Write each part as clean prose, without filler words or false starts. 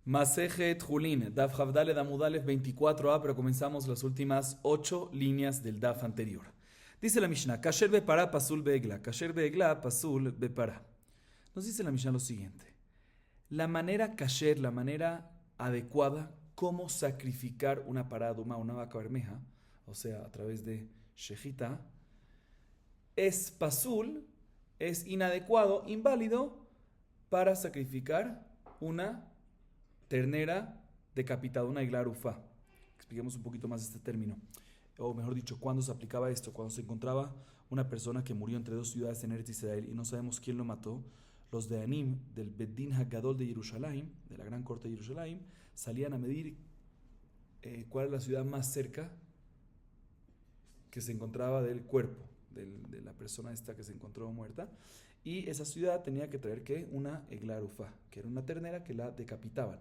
Masejet Julin, Daf Havdale Damudalef 24a, pero comenzamos las últimas 8 líneas del Daf anterior. Dice la Mishnah, Kasher Bepara Pasul Beegla, Kasher Beegla Pasul Bepara. Nos dice la Mishnah lo siguiente: la manera kasher, la manera adecuada, cómo sacrificar una paraduma, una vaca bermeja, o sea, a través de shejita, es pasul, es inadecuado, inválido, para sacrificar una ternera decapitada, una iglarufa. Expliquemos un poquito más este término. O mejor dicho, ¿cuándo se aplicaba esto? Cuando se encontraba una persona que murió entre dos ciudades en Eretz Israel y no sabemos quién lo mató. Los de Anim, del Beddin Hagadol de Jerusalén, de la gran corte de Jerusalén, salían a medir cuál es la ciudad más cerca que se encontraba del cuerpo de la persona esta que se encontró muerta, y esa ciudad tenía que traer ¿qué? Una eglarufa, que era una ternera que la decapitaban,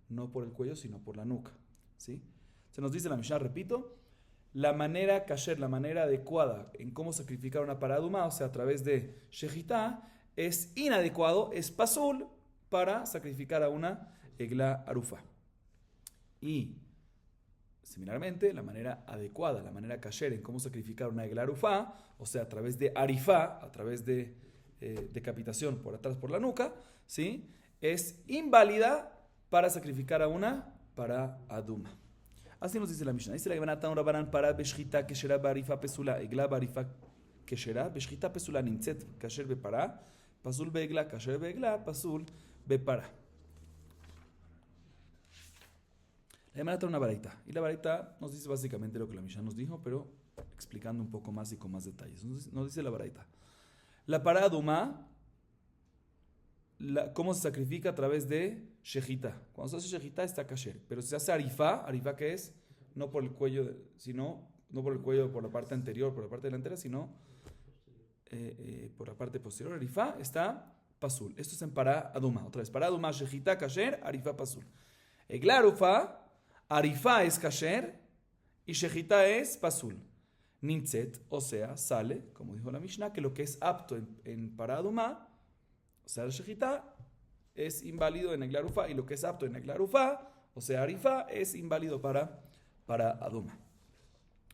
no por el cuello sino por la nuca, ¿sí? Se nos dice la Mishnah, repito, la manera kasher, la manera adecuada en cómo sacrificar una paraduma, o sea, a través de shejitá, es inadecuado, es pasul para sacrificar a una egla arufa. Y similarmente, la manera adecuada, la manera kasher en cómo sacrificar una egla arufa, o sea, a través de arifá, a través de decapitación por atrás por la nuca, ¿sí? Es inválida para sacrificar a una paraduma. Así nos dice la Mishnah. Dice la Gemara, Tanu Rabanan para beshchita keshera barifa pesula, egla barifa keshera, beshchita pesula nimtzet kasher bepara, pasul beegla, kasher beegla, pasul bepara. La Gemara trae una baraita. Y la baraita nos dice básicamente lo que la Mishnah nos dijo, pero explicando un poco más y con más detalles. Nos dice la baraita: la paraduma, cómo se sacrifica a través de shejita. Cuando se hace shejita está kasher. Pero si se hace arifá, ¿qué es? No por el cuello, sino, no por el cuello por la parte anterior, por la parte delantera, sino por la parte posterior. Arifá está pasul. Esto es en paraduma. Otra vez, paraduma, shejita, kasher, arifá, pasul. Eglarufa, arifá es kasher y shejita es pasul. Nimtzet, o sea, sale, como dijo la Mishnah, que lo que es apto en paraduma, o sea, la shejita, es inválido en eglarufa, y lo que es apto en eglarufa, o sea, arifá, es inválido para aduma.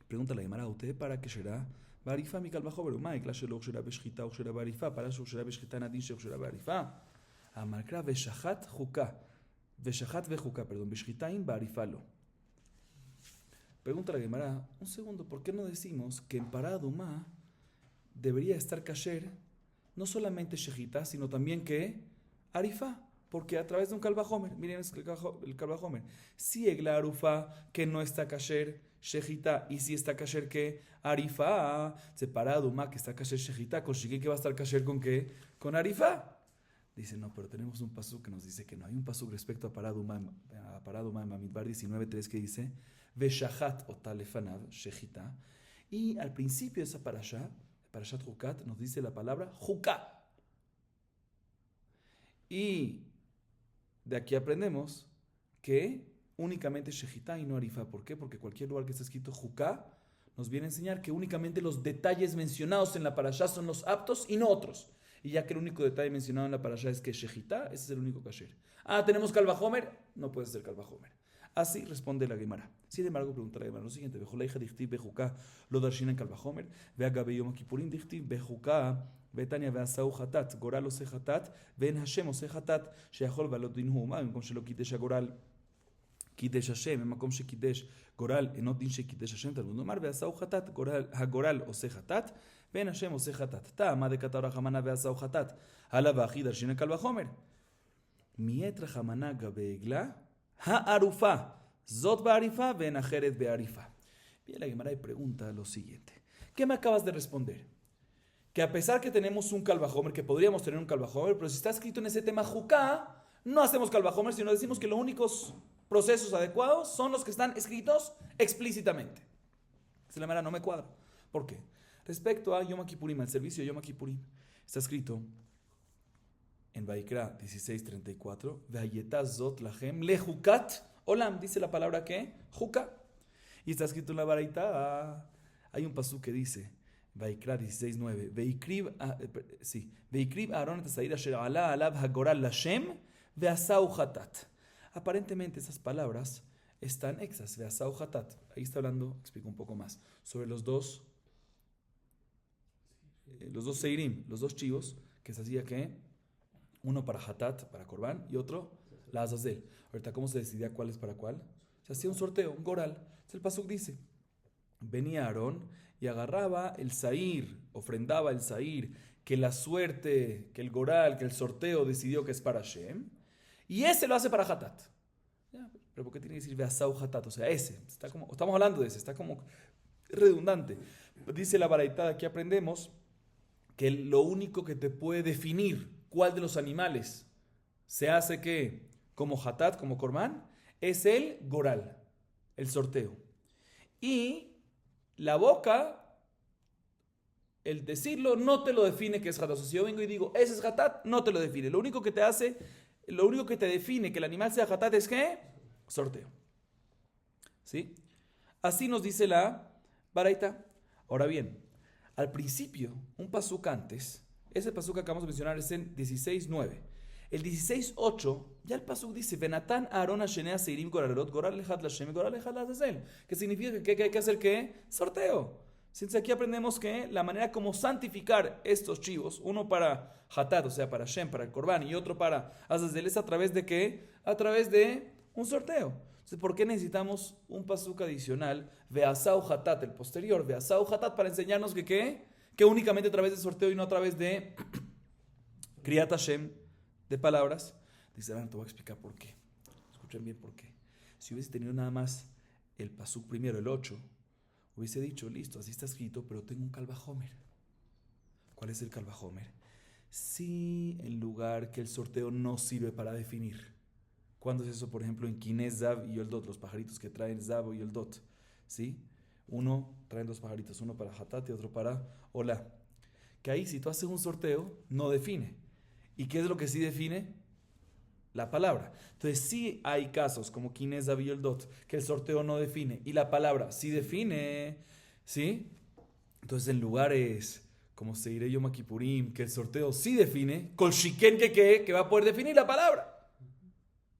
Pregunta la Gemara, ¿usted para qué será? Barifa mi calvajo berumá, y clase lo será beshchita o será barifa, para eso será beshchita nadin se será barifa. Amarkra veshahat juka, veshahat vejuka, perdón, beshchita in barifa lo. Pregunta la Gemara, un segundo, ¿por qué no decimos que en paraduma debería estar kasher no solamente shejita, sino también que arifá? Porque a través de un kalvajomer, miren el kalvajomer, si egla arufa que no está kasher shejita, y si está kasher que arifá, se paraduma que está kasher shejita, con shiki que va a estar kasher con qué, con arifá. Dice, no, pero tenemos un pasuk que nos dice que no. Hay un pasuk respecto a paraduma en Bamidbar 19.3 que dice veshahat otalefanav shejita, y al principio de esa parashat Jukat, nos dice la palabra Juká. Y de aquí aprendemos que únicamente shejita y no arifá. ¿Por qué? Porque cualquier lugar que esté escrito Juká nos viene a enseñar que únicamente los detalles mencionados en la parashá son los aptos y no otros. Y ya que el único detalle mencionado en la parashá es que shejita, ese es el único kasher. ¿Tenemos kalvajomer? No puede ser kalvajomer. Así responde la Gemara. Sin embargo, pregunta la Gemara lo siguiente: Bejoleija dichtiv bejuká lo darshinan kalvajomer, veagabe yom kippurim dichtiv bejuká betania veasau hatat, goral ose hatat, ven Hashem ose hatat, sheyachol valot dinhu uma, במקום שלא קידש הגורל קידש השם, במקום שקידש גורל אינו דין שקידש השם, תלמוד לומר ועשהו חטאת, הגורל עושה חטאת, ואין השם עושה חטאת. טעמה דכתב רחמנא ועשהו חטאת, הלא ואחי דרשינא קל וחומר. מיית רחמנא בעגלה, הערופה, זאת בעריפה ואין אחרת בעריפה. Viene la Gemara y pregunta lo siguiente: ¿qué me acabas de responder? Que a pesar que tenemos un kalvajomer, que podríamos tener un kalvajomer, pero si está escrito en ese tema juká, no hacemos kalvajomer, sino decimos que los únicos procesos adecuados son los que están escritos explícitamente. Se la mera no me cuadra. ¿Por qué? Respecto a Yom Kippurim, al servicio de Yom Kippurim, está escrito en Vaikra 16:34, Ve'ayetá zot lachem lejukat olam, dice la palabra ¿qué? Juká. Y está escrito en la baraita, hay un pasú que dice, Vaikra 16:9, Veikrib Aaron et hasair asher ala alav hagoral lashem ve'asau hatat. Aparentemente esas palabras están exas, veasau hatat. Ahí está hablando, explico un poco más, sobre los dos seirim, los dos chivos, que se hacía que uno para hatat, para Corban, y otro la azazel. Ahorita, ¿cómo se decidía cuál es para cuál? Se hacía un sorteo, un goral. Entonces el pasuk dice, venía Aarón y agarraba el zair, ofrendaba el zair, que la suerte, que el goral, que el sorteo decidió que es para Hashem, y ese lo hace para hatat. Ya, pero ¿por qué tiene que decir veasau hatat? O sea, ese, está como, estamos hablando de ese, está como redundante. Dice la baraita, aquí aprendemos que lo único que te puede definir cuál de los animales se hace que como hatat, como korban, es el goral, el sorteo. Y la boca, el decirlo, no te lo define que es hatat. O sea, si yo vengo y digo, ese es hatat, no te lo define. Lo único que te hace, lo único que te define que el animal sea hatat es ¿qué? Sorteo. ¿Sí? Así nos dice la baraita. Ahora bien, al principio, un pasuk antes, ese pasuk que acabamos de mencionar es en 16.9. El 16.8, ya el pasuk dice, Venatán Aarón Hashenea Seirim Goralot, Goral Lejat Lashem, Goral Lejat Lazazel. ¿Qué significa que hay que hacer qué? Sorteo. Entonces aquí aprendemos que la manera como santificar estos chivos, uno para Hatat, o sea, para Shem, para el Korban, y otro para Azazel, es a través de qué? A través de un sorteo. Entonces, ¿por qué necesitamos un pasuk adicional? Veasau Hatat, el posterior, Veasau Hatat, para enseñarnos que ¿qué? Que únicamente a través de sorteo y no a través de Kriyat Hashem, de palabras. Dice, ahora te voy a explicar por qué. Escuchen bien por qué. Si hubiese tenido nada más el pasuk primero, el 8, hubiese dicho, listo, así está escrito, pero tengo un kalvajomer. ¿Cuál es el kalvajomer? Si en lugar que el sorteo no sirve para definir. ¿Cuándo es eso? Por ejemplo, en Kinez, Zav y Yoldot, los pajaritos que traen Zav y Yoldot. ¿Sí? Uno, traen dos pajaritos, uno para Hatat y otro para Hola. Que ahí, si tú haces un sorteo, no define. ¿Y qué es lo que sí define? La palabra. Entonces, sí hay casos como Kinez, Zav y Yoldot, que el sorteo no define y la palabra sí define. ¿Sí? Entonces, en lugares como Seirei Yom Kippurim, que el sorteo sí define, Kol Shiken que va a poder definir la palabra.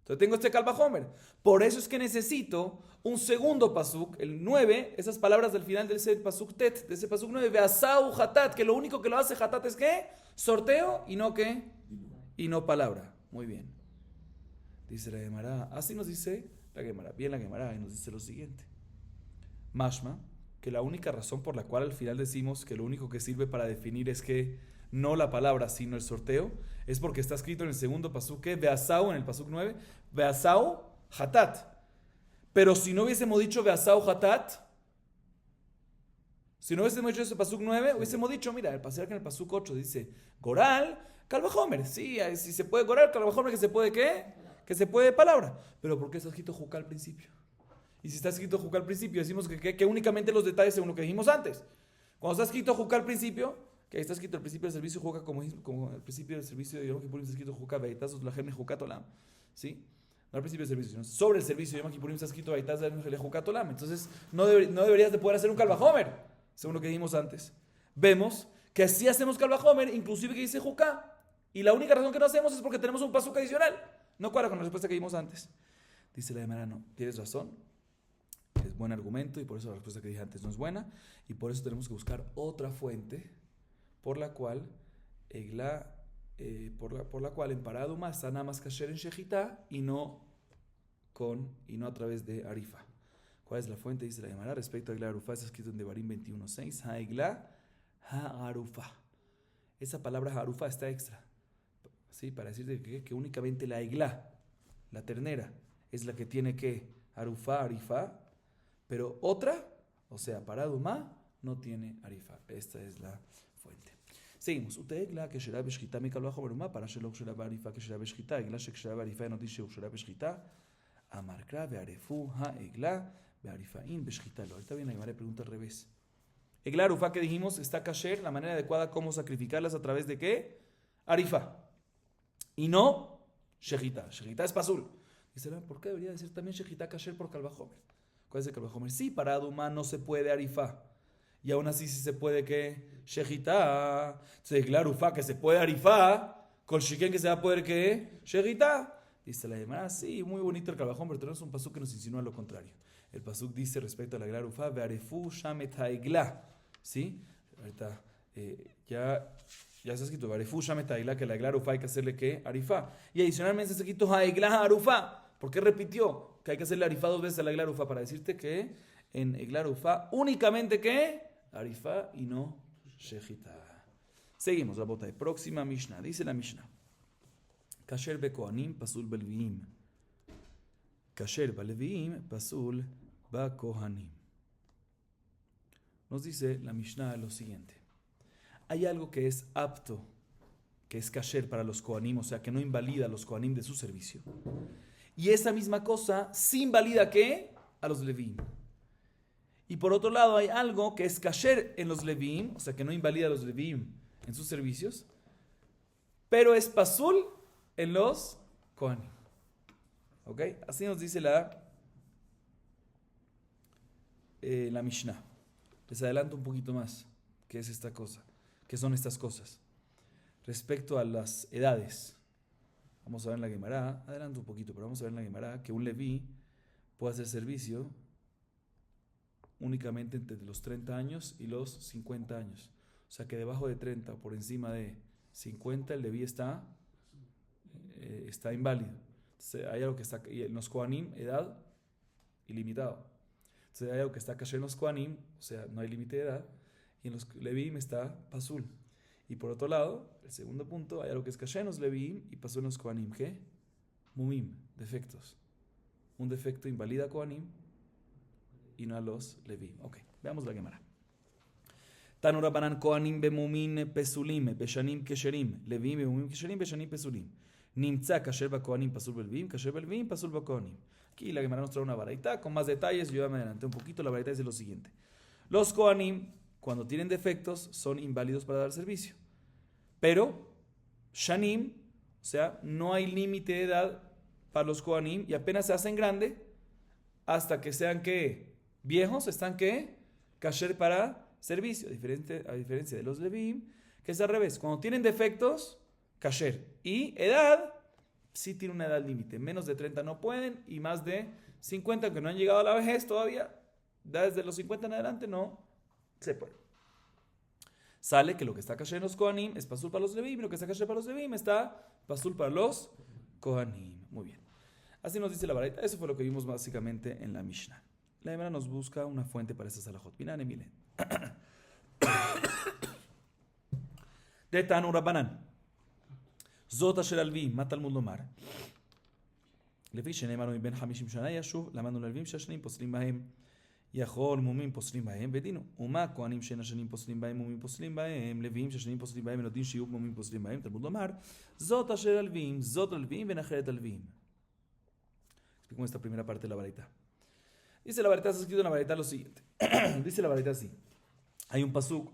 Entonces tengo este kalvajomer. Por eso es que necesito un segundo pasuk, el 9, esas palabras del final de ese pasuk tet, de ese pasuk 9, veasau hatat, que lo único que lo hace hatat es ¿qué? Sorteo y no ¿qué? Y no palabra. Muy bien. Dice la Gemara, así nos dice la Gemara, bien la Gemara, y nos dice lo siguiente. Mashma, que la única razón por la cual al final decimos que lo único que sirve para definir es que no la palabra, sino el sorteo, es porque está escrito en el segundo pasuk, Veasau, en el pasuk 9, Veasau hatat. Pero si no hubiésemos dicho Veasau hatat, si no hubiésemos dicho ese pasuk 9, hubiésemos dicho, mira, el pasuk en el pasuk 8 dice, Goral, Kalvajomer. Sí, si se puede Goral, Kalvajomer, que se puede ¿qué? Que se puede palabra. Pero ¿por qué está escrito Juká al principio? Y si está escrito Juká al principio, decimos que únicamente los detalles según lo que dijimos antes. Cuando está escrito Juká al principio, que ahí está escrito el principio del servicio Juká, como el principio del servicio de Yom Kippurim está escrito Juká, Veitazos la Gem Juká Tolam. ¿Sí? No al principio del servicio, sino sobre el servicio de Yom Kippurim está escrito Veitazos la Juká Tolam. Entonces, no deberías de poder hacer un kalvajomer, según lo que dijimos antes. Vemos que sí hacemos kalvajomer, inclusive que dice Juká. Y la única razón que no hacemos es porque tenemos un pasuk adicional. No cuadra con la respuesta que dimos antes. Dice la Gemara, no, tienes razón. Es buen argumento y por eso la respuesta que dije antes no es buena. Y por eso tenemos que buscar otra fuente por la cual por la cual en Paraduma está nada más kasher en Shejitá y no a través de Arifa. ¿Cuál es la fuente? Dice la Gemara respecto a Egla Arufá, está escrito en Devarim 21.6. Ha'egla ha'arufa. Esa palabra ha'arufa está extra. ¿Sí? Para decirte que únicamente la Egla, la ternera, es la que tiene que Arufa, Arifa, pero otra, o sea, Paraduma, no tiene Arifa. Esta es la fuente. Seguimos. Utegla que será beshchita mi kalvajo beruma para shelo será barifa que será beshchita egla que será barifa no dice será beshchita amarkra bearefu ha egla bearifain beshchita. Ahorita viene la pregunta al revés. Egla arufa que dijimos está kasher, la manera adecuada cómo sacrificarlas a través de qué? Arifa. Y no shechita. Shechita es pasul. Dice, ¿por qué debería decir también shechita kasher por kalvajomer? ¿Cuál es el kalvajomer? Sí, para Adumá no se puede arifa. Y aún así sí se puede que Shejitá. Entonces, claro, Ufa que se puede Arifá, con Shiken que se va a poder que Shejitá. Dice la Gemara, sí, muy bonito el Calvajón, pero tenemos un pasuk que nos insinúa lo contrario. El pasuk dice respecto a la Egla Arufá, Vearefu shamet haegla. ¿Sí? Ahorita ya se ha escrito Vearefu shamet haegla, que la Egla Arufá hay que hacerle ¿qué? Arifá. Y adicionalmente se ha escrito haegla arufá. ¿Por qué repitió que hay que hacerle arifá 2 veces a la Egla Arufá? Para decirte que en Egla Arufá únicamente ¿qué? Arifá y no shejita. Seguimos la bota de próxima Mishnah. Dice la Mishnah. Kasher bekohanim pasul belviim. Kasher belviim pasul bakohanim. Nos dice la Mishnah lo siguiente. Hay algo que es apto, que es kasher para los kohanim, o sea, que no invalida a los kohanim de su servicio. Y esa misma cosa sí invalida ¿qué? A los leviim. Y por otro lado hay algo que es kasher en los leviim, o sea, que no invalida a los leviim en sus servicios, pero es pasul en los kohanim. ¿Ok? Así nos dice la Mishnah. Les adelanto un poquito más. ¿Qué es esta cosa? ¿Qué son estas cosas? Respecto a las edades. Vamos a ver en la Gemara. Adelanto un poquito, pero vamos a ver en la Gemara que un leví puede hacer servicio únicamente entre los 30 años y los 50 años. O sea que debajo de 30 o por encima de 50 el leví está inválido. Entonces, hay algo que está, y en los Kohanim, edad ilimitado. Entonces hay algo que está kasher en los Kohanim, o sea, no hay límite de edad, y en los Leviim está pasul. Y por otro lado, el segundo punto, hay algo que es kasher en los Leviim y pasul en los Kohanim. ¿Qué? Mumim, defectos. Un defecto invalida a Kohanim y no a los Leviim. Ok, veamos la Gemara. Tanura banan Kohanim bemumin pesulim, beshanim kesherim, Leviim bemumin kesherim, beshanim pesulim. Nimtza kasher bakohanim pasul belviim, kasher belviim pasul bakohanim. Aquí la Gemara nos trae una baraita con más detalles. Yo ya me adelanté un poquito. La baraita dice lo siguiente: los kohanim, cuando tienen defectos, son inválidos para dar servicio. Pero shanim, o sea, no hay límite de edad para los kohanim y apenas se hacen grande hasta que sean ¿qué? Viejos, están ¿qué? Kasher para servicio, a diferencia de los leviim, que es al revés. Cuando tienen defectos, kasher. Y edad, sí tiene una edad límite. Menos de 30 no pueden y más de 50, aunque no han llegado a la vejez todavía, desde los 50 en adelante no se puede. Sale que lo que está kasher en los kohanim es pasul para los leviim, y lo que está kasher para los leviim está pasul para los kohanim. Muy bien. Así nos dice la baraita. Eso fue lo que vimos básicamente en la Mishnah. La Gemara nos busca una fuente para estas alajot. Miren, miren. De Tanu Rabbanan. Zot asher alvim, מה תלמוד לומר? לפי שנאמר מבין 50 שנה ישוב, למדנו ללווים שהשנים פוסלים בהם. יכול מומים פוסלים בהם, ודינו. ומה כהנים שאין השנים פוסלים בהם, מומים פוסלים בהם, לווים שהשנים פוסלים בהם, ולא דין שיהיו מומים פוסלים בהם, תלמוד לומר, זאת אשר הלווים, זאת הלווים ונחלת הלווים. Explicamos esta primera parte de la baraita. Dice la baraita, está escrito en la baraita lo siguiente. Dice la baraita así. Hay un pasuk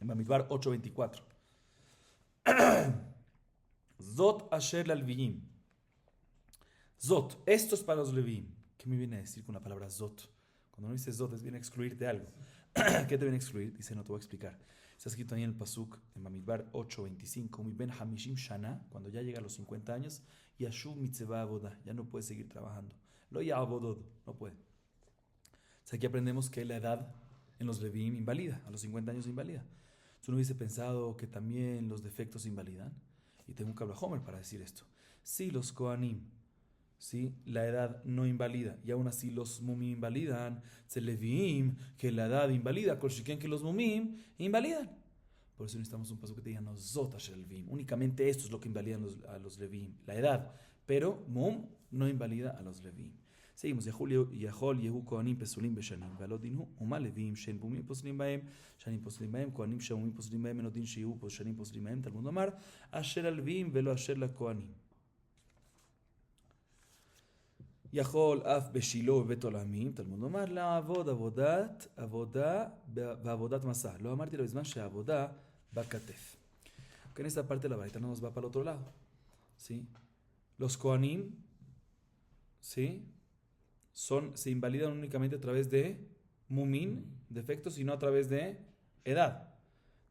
en Bamidbar 8:24. Zot asher lalviim. Zot, esto es para los leviim. ¿Qué me viene a decir con la palabra zot? Cuando uno dice zot, es viene a excluirte algo. ¿Qué te viene a excluir? Dice, no te voy a explicar. Está escrito ahí en el pasuk, en Bamidbar 8:25. Mi ben hamishim shana, cuando ya llega a los 50 años, yashuv mitzvah avodah, ya no puede seguir trabajando. Lo ya'avodod, no puede. O sea, aquí aprendemos que la edad en los leviim invalida, a los 50 años invalida. Yo no hubiese pensado que también los defectos invalidan. Y tengo un Kabbalah para decir esto. Si los Kohanim, ¿sí? La edad no invalida, y aún así los Mumim invalidan, se Leviim, que la edad invalida, Kolshiken, que los Mumim invalidan. Por eso necesitamos un paso que te diga, no, Zot asher Leviim. Únicamente esto es lo que invalida a los Leviim, la edad. Pero Mum no invalida a los Leviim. Seguimos. Yahol Yehu Kohanim Pesulim Beshanim Ve'lo Dinhu Uma Leviim Shein Mumim Poslim Bahem Shanim Poslim Bahem Kohanim Shein Poslim Bahem Eno Din Shehu Shanim Poslim Bahem Talmud Lomar Asher Leviim Ve'lo Asher LaKohanim Yahol Af Beshilo Be'bet Olamim Talmud Lomar La'avod Avodah Ve'avodat Masah. Lo amarti lo bizman she'avodah ba'katef. Que en esta parte de la baraita no nos va para el otro lado. ¿Sí? Los Kohanim, ¿sí? Se invalidan únicamente a través de mumin, defectos, y no a través de edad.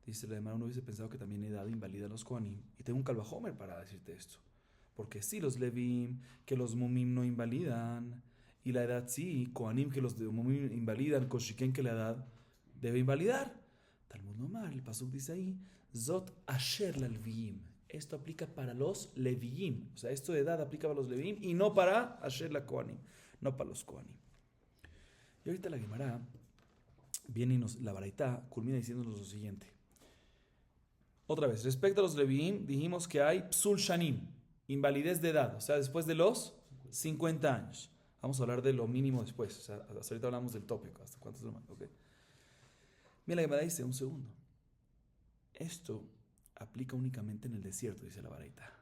Dice la Gemara, uno hubiese pensado que también edad invalida a los Kohanim. Y tengo un Kalvajomer para decirte esto. Porque sí, los Levim, que los Mumim no invalidan. Y la edad sí, Kohanim que los Mumim invalidan, Koshiken que la edad debe invalidar. Talmud Lomar, el pasuk dice ahí, Zot asher lalviim. Esto aplica para los Leviim. O sea, esto de edad aplica para los Leviim y no para asher la Kohanim. No para los Kohanim. Y ahorita la Gemara viene y la Baraitá culmina diciéndonos lo siguiente. Otra vez, respecto a los Leviim, dijimos que hay Psul Shanim, invalidez de edad. O sea, después de los 50 años. Vamos a hablar de lo mínimo después. O sea, hasta ahorita hablamos del tópico. ¿Hasta cuánto es lo más? Okay. Mira, la Gemara dice, un segundo. Esto aplica únicamente en el desierto, dice la Baraita,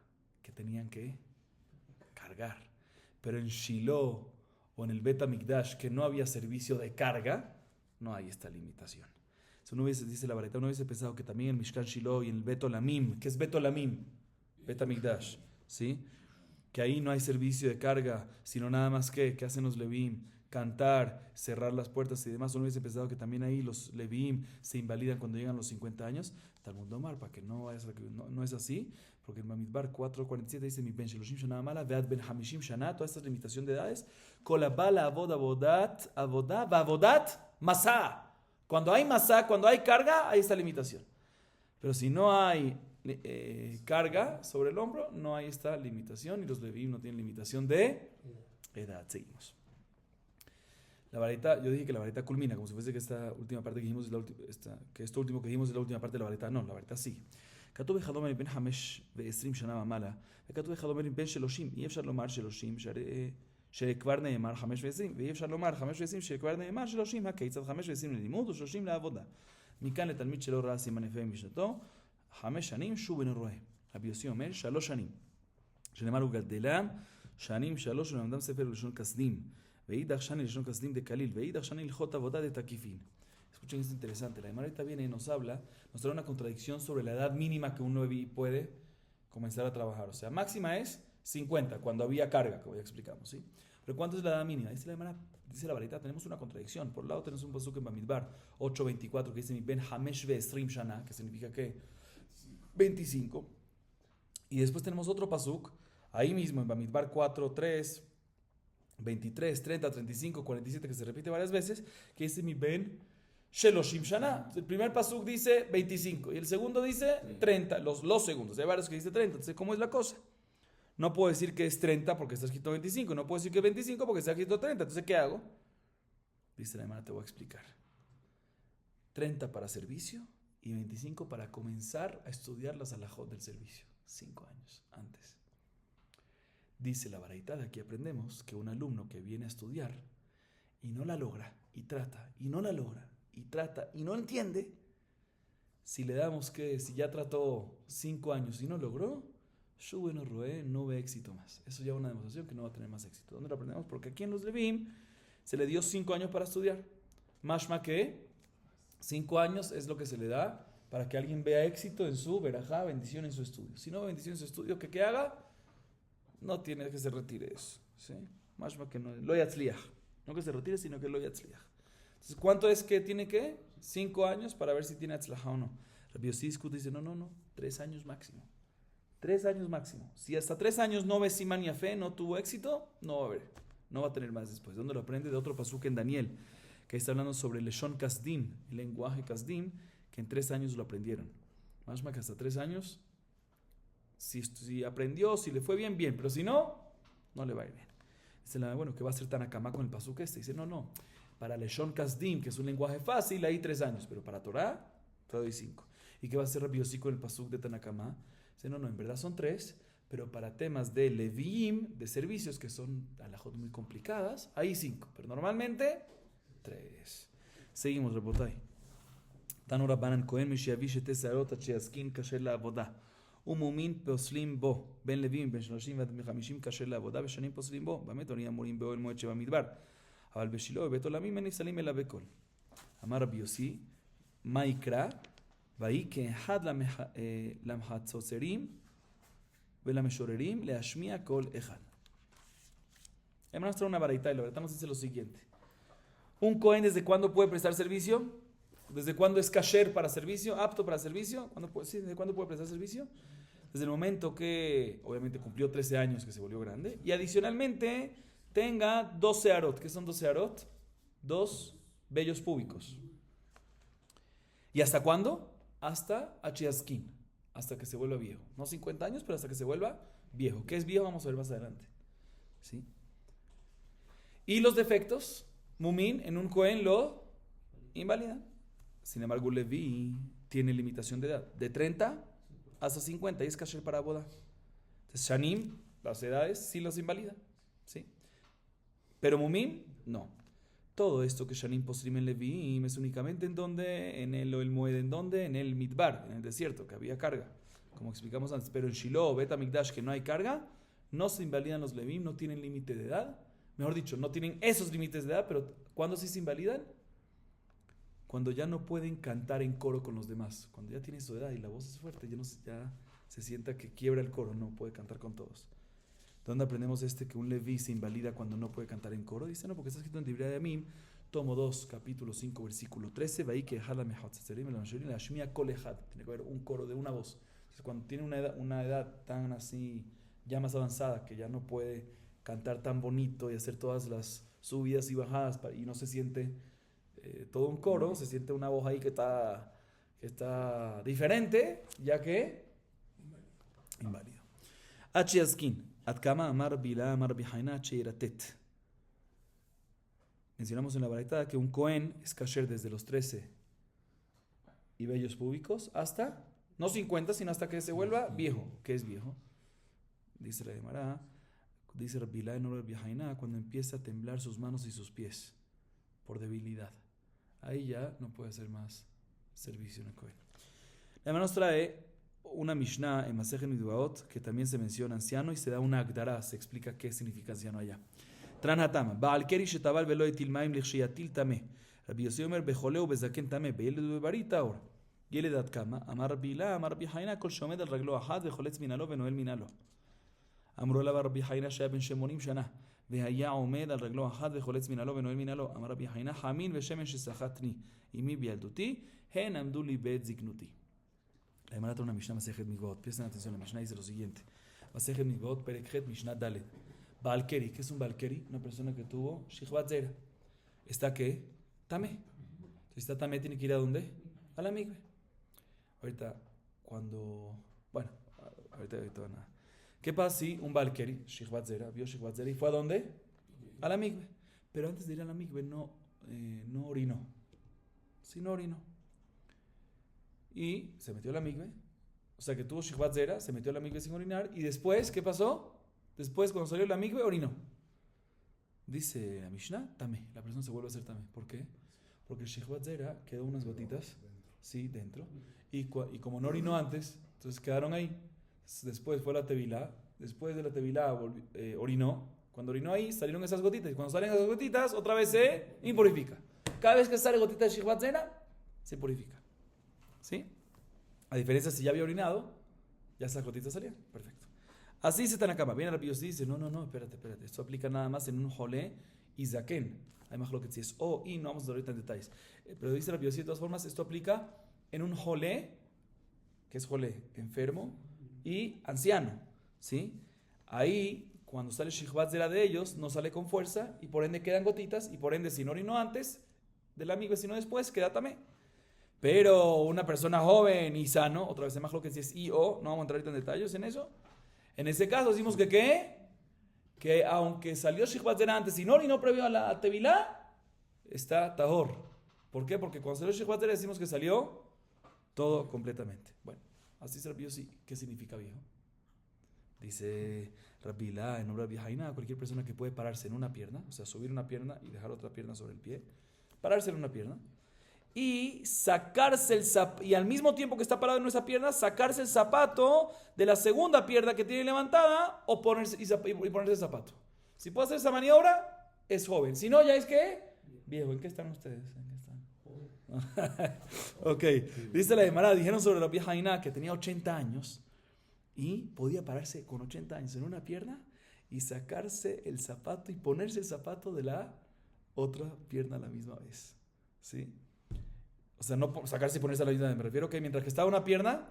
que tenían que cargar. Pero en Shiloh o en el Bet HaMikdash, que no había servicio de carga, no hay esta limitación. Si uno hubiese, dice la Baraita, uno hubiese pensado que también en Mishkan Shiloh y en el Bet Olamim, ¿qué es Bet Olamim? Bet HaMikdash, ¿sí? Que ahí no hay servicio de carga, sino nada más que hacen los Levim, cantar, cerrar las puertas y demás. Uno hubiese pensado que también ahí los Levim se invalidan cuando llegan los 50 años. Talmud Lomar, para que no vayas no es así, porque en Bamidbar 4:47 dice mi ben sheloshim shana mala vead ben hamishim shana, toda esta limitación de edades, kolabala avodat masá. Cuando hay masá, cuando hay carga, hay esta limitación. Pero si no hay carga sobre el hombro, no hay esta limitación y los Levim no tienen limitación de edad. Seguimos. La Baraita, yo dije que la Baraita culmina, como si fuese que esta última parte que dijimos que esto último que dijimos es la última parte de la Baraita. No, la Baraita sí. כתוב אחד אומר בין 5 ו-20 שנה ומעלה, וכתוב אחד אומר בין 30, אי אפשר לומר 30 שכבר נאמר 5 ו-20, ואי אפשר לומר 5 ו-20 שכבר נאמר 30, הכיצד 5 ו-20 ללימוד ו-30 לעבודה. מכאן לתלמיד שלא ראה סימן יפה משנתו, 5 שנים שוב אינו רואה. רבי יוסי אומר 3 שנים, שנאמר הוא גדלם, שנים 3 ולמדם ספר לשון כסדים, ואידך שני לשון כסדים דקליל, ואידך שני הלכות עבודה דתקיפין. Escuchen, es interesante. La Gemara viene y nos habla, nos trae una contradicción sobre la edad mínima que un Leví puede comenzar a trabajar. O sea, máxima es 50, cuando había carga, como ya explicamos, ¿sí? Pero ¿cuánto es la edad mínima? Dice la Gemara, dice la Baraita, tenemos una contradicción. Por un lado tenemos un pasuk en Bamidbar 8:24 que dice mi ben hamesh ve'esrim shana, que significa que 25. Y después tenemos otro pasuk, ahí mismo en Bamidbar 4:3, 23, 30, 35, 47, que se repite varias veces, que dice mi ben Sheloshim Shana. El primer pasuk dice 25 y el segundo dice 30, los segundos. Hay varios que dice 30. Entonces, ¿cómo es la cosa? No puedo decir que es 30 porque está escrito 25. No puedo decir que es 25 porque está escrito 30. Entonces, ¿qué hago? Dice la hermana, te voy a explicar. 30 para servicio y 25 para comenzar a estudiar las halajot del servicio. 5 años antes. Dice la Baraita, de aquí aprendemos que un alumno que viene a estudiar y no la logra, y trata, y no la logra, y trata y no entiende, si le damos que si ya trató 5 años y no logró, Shubeno Roé no ve éxito más. Eso ya es una demostración que no va a tener más éxito. ¿Dónde lo aprendemos? Porque aquí en los Levim se le dio 5 años para estudiar. Mashma que 5 años es lo que se le da para que alguien vea éxito en su verajá, bendición en su estudio. Si no ve bendición en su estudio, ¿qué haga? No tiene que se retire eso. ¿Sí? Mashma que no, lo yatzliach. No que se retire, sino que lo yatzliach. Entonces, ¿cuánto es que tiene que? 5 años para ver si tiene atzlajá o no. Rabbi Yossi dice, no, 3 años máximo. 3 años máximo. Si hasta 3 años no ve siman y fe, no tuvo éxito, no va a ver. No va a tener más después. ¿Dónde lo aprende? De otro pasuk en Daniel, que está hablando sobre el Leshon Kasdim, el lenguaje Kasdim, que en 3 años lo aprendieron. Más que hasta 3 años, si aprendió, si le fue bien, bien. Pero si no, no le va a ir bien. Dice, bueno, ¿qué va a hacer Tanakama con el pasuk este? Dice, no. Para Leshon Kasdim, que es un lenguaje fácil, ahí 3 años. Pero para Torah, te doy 5. ¿Y qué va a hacer Rabbi Yossi con el pasuk de Tanakama? Dice, no, en verdad son 3, pero para temas de Levim, de servicios, que son halajot muy complicadas, ahí 5. Pero normalmente, 3. Seguimos, Rebotay. Tanu Rabbanan Kohen Mishiavi Shete Sarot Sheaskin Kasher La'avodah. ומומין פוסלים בו, בין לווים, בין 30 ועד 50 כאשר לעבודה, ושנים פוסלים בו, באמת עונים אמורים באוהל מועד שבמדבר. אבל בשילה ובית עולמים אין נפסלים אלא בכל. אמר רבי יוסי, מה יקרא? ויהי כאחד למחצוצרים ולמשוררים להשמיע קול אחד. Hermanos, trae una baraita y la baraita nos dice lo siguiente. ¿Un Cohen desde cuándo puede prestar servicio? ¿Desde cuándo es kasher para servicio? ¿Apto para servicio? ¿Desde cuándo puede prestar servicio? Desde el momento que, obviamente, cumplió 13 años, que se volvió grande. Y adicionalmente, tenga 12 arot. ¿Qué son 12 arot? 2 vellos púbicos. ¿Y hasta cuándo? Hasta Achiaskin. Hasta que se vuelva viejo. No 50 años, pero hasta que se vuelva viejo. ¿Qué es viejo? Vamos a ver más adelante. ¿Sí? Y los defectos, Mumin en un Cohen lo invalida. Sin embargo, Leví tiene limitación de edad. De 30 hasta 50 y es kasher para boda. Entonces, Shanim, las edades, sí los invalida. ¿Sí? Pero Mumim, no. Todo esto que Shanim Posrim en Leví es únicamente en donde, en el Oel Moed, en donde, en el Midbar, en el desierto, que había carga, como explicamos antes. Pero en Shiloh, Bet HaMikdash, que no hay carga, no se invalidan los Levim, no tienen límite de edad. Mejor dicho, no tienen esos límites de edad, pero ¿cuándo sí se invalidan? Cuando ya no pueden cantar en coro con los demás. Cuando ya tienen su edad y la voz es fuerte, ya se sienta que quiebra el coro, no puede cantar con todos. ¿Dónde aprendemos que un Leví se invalida cuando no puede cantar en coro? Dice, no, porque está escrito en Divrei Hayamim, tomo 2, capítulo 5, versículo 13, tiene que haber un coro de una voz. Entonces, cuando tiene una edad tan así, ya más avanzada, que ya no puede cantar tan bonito y hacer todas las subidas y bajadas, y no se siente todo un coro, se siente una voz ahí que está diferente, ya que inválido. Achiaskin. Atkama amar bila amar bihaina cheiratet. Mencionamos en la baraita que un Cohen es kasher desde los 13 y vellos púbicos hasta, no 50, sino hasta que se vuelva viejo. ¿Qué es viejo? Dice la Gemara, dice Rabbilá en Orar Bihaina, cuando empieza a temblar sus manos y sus pies por debilidad. Ahí ya no puede hacer más servicio en el Cohen. La Gemara nos trae una Mishnah en Masejet Midvaot que también se menciona anciano y se da una agdará, se explica qué significa anciano allá. Tran hatama, Baal keri shetabal velo etil maim lichshiyatil tameh. Rabbi Yossi omer becholeu bezaken tameh, beילד ובברית טהור. ילד עד כמה? אמר רבי הילה, אמר רבי חיינה, כל שעומד על רגלו אחת וחולץ מנהלו ונועל מנהלו. אמרו אליו רבי חיינה שהיה בן 80 שנה, והיה עומד על רגלו אחת וחולץ מנהלו ונועל מנהלו. אמר רבי חיינה, חמין ושמן שסחטני עמי בילדותי, הן עמדו לי בעת זקנותי. La Gemara trae una Mishnah Masejet Mikvaot. Presten atención, la Mishnah dice lo siguiente. Masejet Mikvaot, Perekhet, Mishnah Dalet. Baal Keri, ¿qué es un Baal Keri? Una persona que tuvo Shihvat Zera. ¿Está qué? Tamé. Si está Tamé, tiene que ir ¿a dónde? A la migbe. Ahorita, ahorita nada. ¿Qué pasa si un Baal Keri, Shihvat Zera, vio Shihvat Zera y fue a dónde? A la migbe. Pero antes de ir a la migbe no orinó. Sí, no orinó. Y se metió a la migbe, o sea que tuvo Shihvat Zera, se metió a la migbe sin orinar, y después, ¿qué pasó? Después, cuando salió de la migbe, orinó. Dice la Mishnah, tamé, la persona se vuelve a hacer tamé. ¿Por qué? Porque el Shihvat Zera quedó unas gotitas, sí, dentro, y como no orinó antes, entonces quedaron ahí. Después fue la tevilá, después de la tevilá orinó, cuando orinó ahí salieron esas gotitas, y cuando salen esas gotitas, otra vez se impurifica. Cada vez que sale gotita de Shihvat Zera, se purifica. ¿Sí? A diferencia si ya había orinado, ya esas gotitas salían. Perfecto. Así se están acá. Viene Rabbi Yossi y dice, no, espérate. Esto aplica nada más en un jolé y zaken. Hay más lo que si es o y no vamos a ver ahorita en detalles. Pero dice Rabbi Yossi de todas formas, esto aplica en un jolé, que es jolé, enfermo, y anciano. ¿Sí? Ahí, cuando sale Shihvat Zera de ellos, no sale con fuerza y por ende quedan gotitas y por ende si no orinó antes del amigo y si no después, queda también. Pero una persona joven y sano, otra vez más lo que si es I o, no vamos a entrar ahorita en detalles en eso. En ese caso decimos que ¿qué? Que aunque salió Shihvat Zera antes y no orinó previo a la tevilá, está tahor. ¿Por qué? Porque cuando salió Shihvat Zera decimos que salió todo completamente. Bueno, así se Rabbi Yossi. ¿Qué significa viejo? Dice Rabbi Hila en Rabbi Haina, cualquier persona que puede pararse en una pierna, o sea, subir una pierna y dejar otra pierna sobre el pie, pararse en una pierna, y sacarse el zapato, y al mismo tiempo que está parado en esa pierna, sacarse el zapato de la segunda pierna que tiene levantada o ponerse el zapato. Si puede hacer esa maniobra, es joven. Si no, ya es que viejo. ¿En qué están ustedes? ¿En qué están? Ok, dice la Gemara, dijeron sobre la vieja Ainá que tenía 80 años y podía pararse con 80 años en una pierna y sacarse el zapato y ponerse el zapato de la otra pierna a la misma vez. ¿Sí? O sea, no sacarse y ponerse a la misma. Me refiero que mientras que estaba una pierna,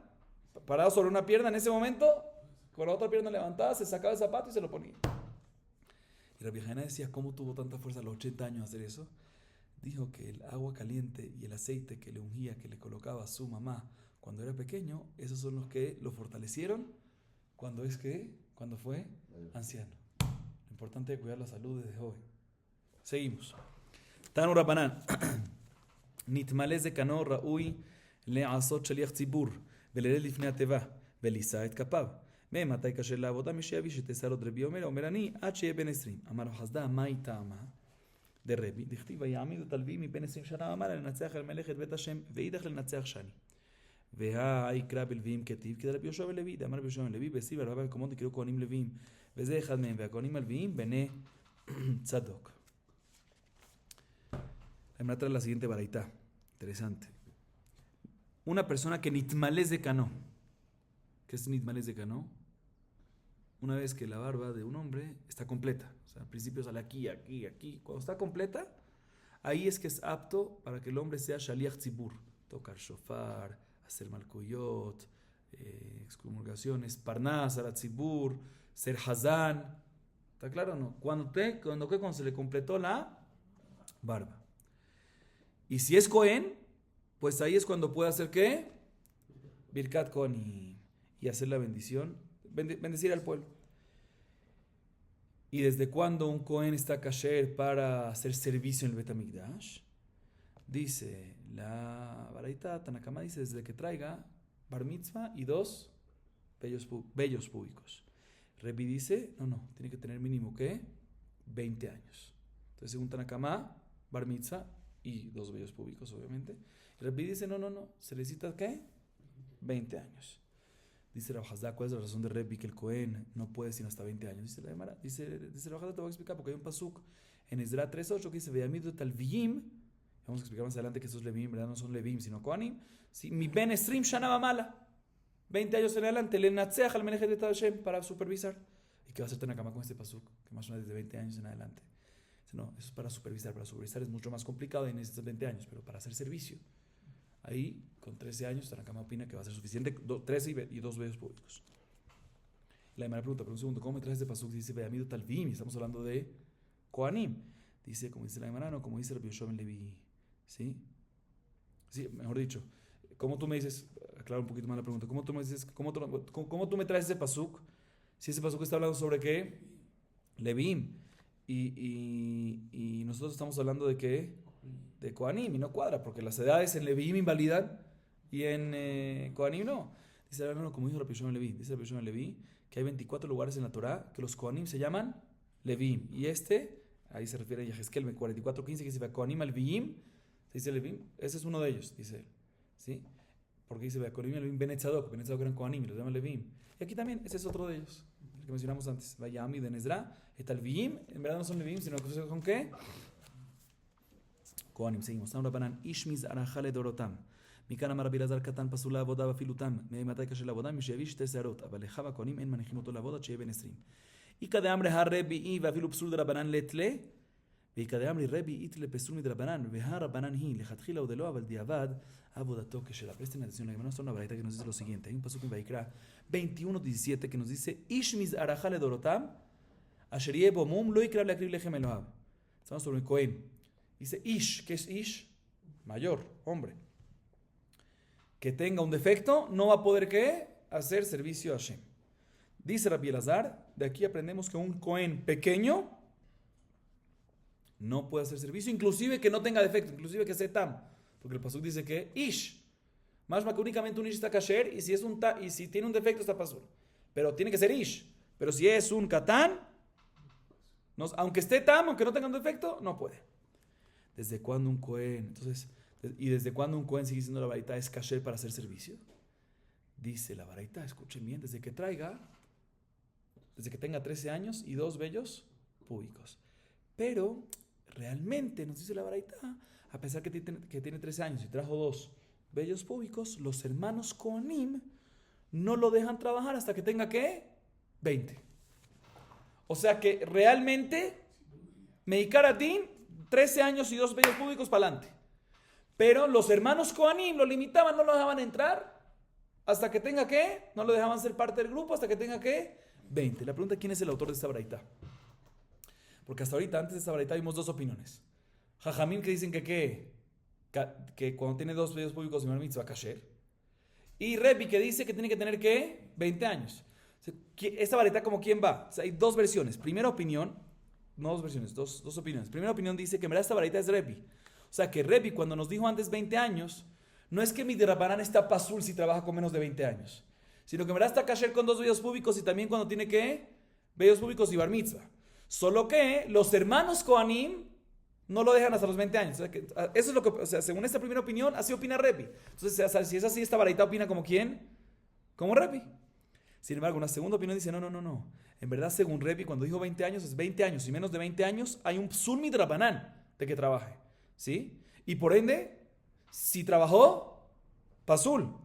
parado sobre una pierna, en ese momento, con la otra pierna levantada, se sacaba el zapato y se lo ponía. Y Rabbi Hanina decía, ¿cómo tuvo tanta fuerza a los 80 años hacer eso? Dijo que el agua caliente y el aceite que le ungía, que le colocaba a su mamá cuando era pequeño, esos son los que lo fortalecieron cuando fue anciano. Lo importante es cuidar la salud desde joven. Seguimos. Tanu Rabanan. Nitmales de cano raúi le asot shaliach tzibur ולרד לפני התיבה ולישא את כפיו. ממתי כאשר לעבודה מי שיביא שתסערות רבי אומר אני עד שיהיה בן 20. אמר לו חסדה מהי טעמה דרבי דכתיב ויעמיד את הלוי מבין 20 שנה ומעלה לנצח על מלאכת בית השם ואידך לנצח שני. והיקרא בלוויים כתיב כדי רבי יהושע ולוי דאמר רבי יהושע ולוי בסיב ארבעה מקומות נקראו כהנים לוויים וזה אחד מהם והכהנים הלוויים בני צדוק. Me trae la siguiente baraita. Interesante. Una persona que nitmales de cano. ¿Qué es nitmales de cano? Una vez que la barba de un hombre está completa. O sea, al principio sale aquí, aquí, aquí. Cuando está completa, ahí es que es apto para que el hombre sea shaliach tzibur. Tocar shofar, hacer malkuyot, excomulgaciones, parnas, arat tzibur, ser hazán. ¿Está claro o no? Cuando se le completó la barba. Y si es Cohen, pues ahí es cuando puede hacer ¿qué? Birkat Cohen y hacer la bendición, bendecir al pueblo. ¿Y desde cuándo un Cohen está kasher para hacer servicio en el Bet HaMikdash? Dice la baraita Tanakama, dice desde que traiga bar mitzvah y 2 vellos públicos. Rebi dice, no, tiene que tener mínimo ¿qué? 20 años. Entonces según Tanakama, bar mitzvah y 2 vellos públicos, obviamente. Y Rabbi dice, no, se necesita ¿qué? 20 años. Dice Rav Hazdá, ¿cuál es la razón de Rabbi que el Cohen no puede sino hasta 20 años? Dice la Gemara, dice Rav Hazdá, te voy a explicar, porque hay un pasuk en Ezra 3.8 que dice, Ve'amidu talviyim, vamos a explicar más adelante que esos levim, ¿verdad? No son levim, sino Kohanim. ¿Sí? Mi ben estrim shana mala, 20 años en adelante, le natseach al menechet de Hashem para supervisar. ¿Y qué va a hacer Tanakama con este pasuk? Que más o menos desde 20 años en adelante. No, eso es para supervisar. Para supervisar es mucho más complicado y necesitas 20 años, pero para hacer servicio, ahí con 13 años, Tanakama opina que va a ser suficiente 13 y 2 vellos públicos. La Gemara pregunta, pero un segundo, ¿cómo me traes este pasuk? Dice, Ve'amidu talvim, estamos hablando de Kohanim. Dice, como dice la Gemara, no, como dice Rabbi Yoshua ben Levi. ¿Sí? Sí, mejor dicho, ¿cómo tú me dices, aclaro un poquito más la pregunta, ¿cómo tú me traes ese pasuk? Si ese pasuk está hablando sobre ¿qué? Levim. Y nosotros estamos hablando de ¿qué? De Kohanim, y no cuadra, porque las edades en Leviim invalidan y en Kohanim no. Dice, no, como dijo Rabbi Yoshua ben Levi, dice Rabbi Yoshua ben Levi que hay 24 lugares en la Torah que los Kohanim se llaman Leviim, y ahí se refiere a Yehezkel 44:15, que dice Kohanim al Viim, se dice Leviim, ese es uno de ellos, dice él, ¿sí? Porque dice Kohanim al Viim Ben Tzadok eran Kohanim, los llaman Leviim, y aquí también, ese es otro de ellos, el que mencionamos antes, Vayami de Nezra. Está el Viim, en verdad no son Leviim, sino que son ¿qué? Kohanim, seguimos. Tanu Rabanan, Ishmiz arachale dorotam. מכאן אמר רבי אלעזר קטן פסול לעבודה ואפילותם, ממתי קשה לעבודה? מי שיביא 2 שערות, אבל לאחיו הכהנים אין מניחים אותו לעבוד עד שיהיה בן 20. איכא דאמרי הרביעי ואפילו פסול דרבנן לתלה, ואיכא דאמרי רבי איתלה פסול מדרבנן, והרבנן היא לכתחילה ודלא, אבל דיעבד עבודתו כשלה. Presten atención, la hermana, una baraita que nos dice lo siguiente. Hay un pasuk en Vaikra 21:17 que nos dice, Ishmiz arachale dorotam, asher yeh bo mum lo יקרב להקריב לחם אלוהיו. Estamos sobre el Cohen. Dice Ish, ¿qué es Ish? Mayor, hombre. Que tenga un defecto, no va a poder ¿qué? Hacer servicio a Hashem. Dice Rabbi Elazar, de aquí aprendemos que un Cohen pequeño no puede hacer servicio, inclusive que no tenga defecto, inclusive que sea tam, porque el pasuk dice que Ish, más que únicamente un Ish está kasher, y si tiene un defecto está pasur, pero tiene que ser Ish. Pero si es un Katán, aunque esté tam, aunque no tenga un defecto, no puede. ¿Desde cuándo un Cohen? Entonces, ¿y desde cuándo un Cohen sigue siendo la baraita es kasher para hacer servicio? Dice la baraita, escuchen bien, desde que tenga 13 años y 2 vellos públicos. Pero realmente, nos dice la baraita, a pesar que tiene 13 años y trajo 2 vellos públicos, los hermanos Kohanim no lo dejan trabajar hasta que tenga ¿qué? 20. O sea que realmente Meikar Adin 13 años y 2 vellos públicos para adelante. Pero los hermanos Kohanim lo limitaban, no lo dejaban entrar hasta que tenga ¿qué? No lo dejaban ser parte del grupo hasta que tenga ¿qué? 20. La pregunta es, ¿quién es el autor de esta braita? Porque hasta ahorita, antes de esta braita, vimos dos opiniones. Jajamim que dicen que cuando tiene dos vellos públicos y bar mitzvah kasher. Y Rebbi que dice que tiene que tener ¿qué? 20 años. Esta braita, ¿como quién va? O sea, hay dos versiones. Primera opinión, no dos versiones, dos opiniones. Primera opinión dice que en verdad esta braita es Rebbi. O sea, que Rebbi cuando nos dijo antes 20 años, no es que mi derraparán está pasul si trabaja con menos de 20 años, sino que en verdad está kasher con dos vellos públicos y también cuando tiene ¿qué? Vellos públicos y bar mitzvah. Solo que los hermanos Kohanim no lo dejan hasta los 20 años. O sea, eso es lo que, o sea, según esta primera opinión, así opina Rebbi. Entonces, si es así, esta baraita opina como quién? Como Rebbi. Sin embargo, una segunda opinión dice, no. En verdad, según Rebbi, cuando dijo 20 años, es 20 años. Y menos de 20 años, hay un psul midrabanán de que trabaje. ¿Sí? Y por ende, si trabajó, pasul.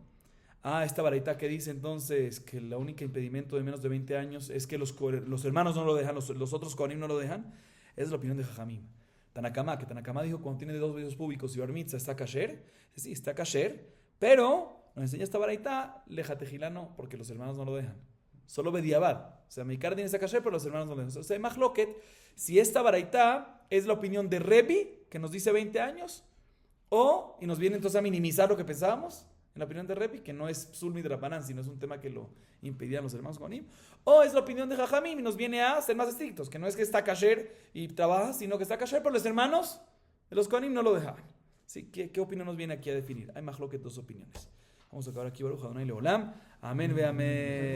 Esta baraita que dice entonces que el único impedimento de menos de 20 años es que los hermanos no lo dejan, los otros Kohanim no lo dejan. Esa es la opinión de Jajamim. Tanakama, que Tanakama dijo cuando tiene dos vellos públicos y bar mitzvah está kasher. Sí, está kasher, pero nos enseña esta baraita, lejatejilano, porque los hermanos no lo dejan. Solo bediabad. O sea, Meikar tiene esta kasher, pero los hermanos no lo dejan. O sea, Mahloket, si esta baraita es la opinión de Rebbi, que nos dice 20 años, y nos viene entonces a minimizar lo que pensábamos, en la opinión de Rebbi, que no es psul midrabanan, sino es un tema que lo impedían los hermanos Kohanim, o es la opinión de Jajamim y nos viene a ser más estrictos, que no es que está kasher y trabaja, sino que está kasher, pero los hermanos de los Kohanim no lo dejaban. ¿Sí? ¿Qué opinión nos viene aquí a definir? Hay más lo que dos opiniones. Vamos a acabar aquí, Baruch Adonai Leolam. Amén, ve amén.